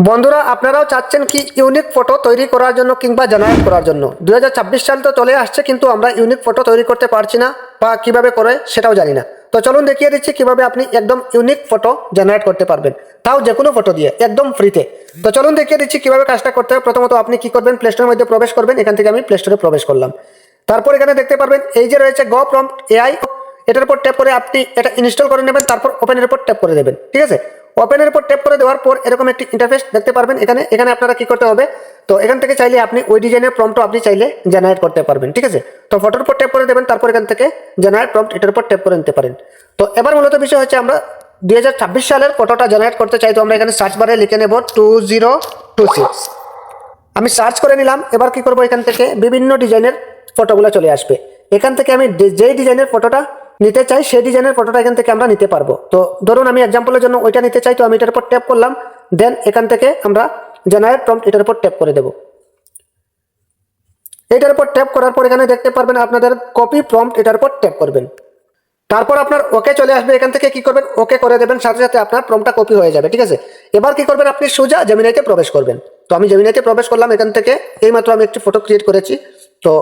বন্ধুরা আপনারাও চাচ্ছেন কি ইউনিক ফটো তৈরি করার জন্য কিংবা জেনারেট করার জন্য 2026 সাল তো চলে আসছে, কিন্তু আমরা ইউনিক ফটো তৈরি করতে পারছি না বা কিভাবে করে সেটাও জানি না। তো চলুন দেখিয়ে দিচ্ছি কিভাবে আপনি একদম ইউনিক ফটো জেনারেট করতে পারবেন, তাও যে কোনো ফটো দিয়ে একদম ফ্রিতে। তো চলুন দেখিয়ে দিচ্ছি কিভাবে কাজটা করতে হবে। প্রথমত আপনি কি করবেন, প্লে স্টোরের মধ্যে প্রবেশ করবেন। এখান থেকে আমি প্লে স্টোরে প্রবেশ করলাম। তারপর এখানে দেখতে পারবেন এই যে রয়েছে গো প্রম্পট এআই, এটার উপর ট্যাপ করে আপনি এটা ইনস্টল করে নেবেন। তারপর ওপেনের উপর ট্যাপ করে দেবেন। ঠিক আছে, ওপেনের উপর ট্যাপ করে দেওয়ার পর এরকম একটি ইন্টারফেস দেখতে পারবেন। এখানে আপনারা কি করতে হবে, তো এখান থেকে চাইলে আপনি ওই ডিজাইনের প্রম্পটও আপনি চাইলে জেনারেট করতে পারবেন। ঠিক আছে, তো ফটোর উপর ট্যাপ করে দেবেন, তারপর এখান থেকে জেনারেট প্রম্পট এটার উপর ট্যাপ করে নিতে পারেন। তো এবার মূলত বিষয় হচ্ছে আমরা 2026 সালের ফটোটা জেনারেট করতে চাই। তো আমরা এখানে সার্চ বারে লিখে নেব 2026। আমি সার্চ করে নিলাম। এবার কি করব, এখান থেকে বিভিন্ন ডিজাইনের ফটোগুলো চলে আসবে। এখান থেকে আমি যেই ডিজাইনের ফটোটা নিতে চাই সেই ডিজাইনের ফটোটা এখান থেকে আমরা নিতে পারবো। তো ধরুন আমি এক্সাম্পলের জন্য ওইটা নিতে চাই, তো আমি এটার উপর ট্যাপ করলাম। দেন এখান থেকে আমরা জেনারেট প্রম্পট এটার উপর ট্যাপ করে দেব। এটার উপর ট্যাপ করার পর এখানে দেখতে পারবেন আপনাদের কপি প্রম্পট, এটার উপর ট্যাপ করবেন। তারপর আপনার ওকে চলে আসবে। এখান থেকে কি করবেন, ওকে করে দেবেন, সাথে সাথে আপনার প্রম্পটটা কপি হয়ে যাবে। ঠিক আছে, এবার কি করবেন, আপনি সোজা জেমিনাইতে প্রবেশ করবেন। তো আমি জেমিনাইতে প্রবেশ করলাম। এখান থেকে এইমাত্র আমি একটি ফটো ক্রিয়েট করেছি। তো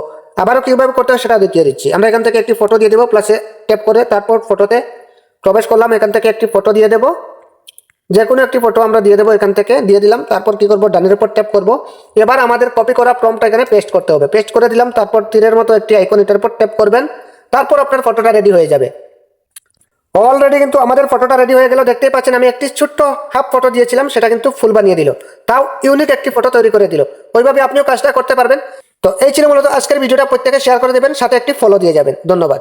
আবারও কীভাবে করতে হয় সেটা দেখিয়ে দিচ্ছি। আমরা এখান থেকে একটি ফটো দিয়ে দেবো, প্লাসে ট্যাপ করে তারপর ফটোতে প্রবেশ করলাম। এখান থেকে একটি ফটো দিয়ে দেবো, যে কোনো একটি ফটো আমরা দিয়ে দেবো। এখান থেকে দিয়ে দিলাম। তারপর কি করব, ডানের উপর ট্যাপ করব। এবার আমাদের কপি করা প্রম্পটটা এখানে পেস্ট করতে হবে। পেস্ট করে দিলাম। তারপর তীরের মতো একটি আইকন, এটার উপর ট্যাপ করবেন। তারপর আপনার ফটোটা রেডি হয়ে যাবে। অলরেডি কিন্তু আমাদের ফটোটা রেডি হয়ে গেল। দেখতেই পাচ্ছেন আমি একটি ছোট্ট হাফ ফটো দিয়েছিলাম, সেটা কিন্তু ফুল বানিয়ে দিল, তাও ইউনিক একটি ফটো তৈরি করে দিল। ওইভাবে আপনিও কাজটা করতে পারবেন। তো এই ছিল মূলত আজকের ভিডিওটা। প্রত্যেকে শেয়ার করে দেবেন, সাথে একটি ফলো দিয়ে যাবেন। ধন্যবাদ।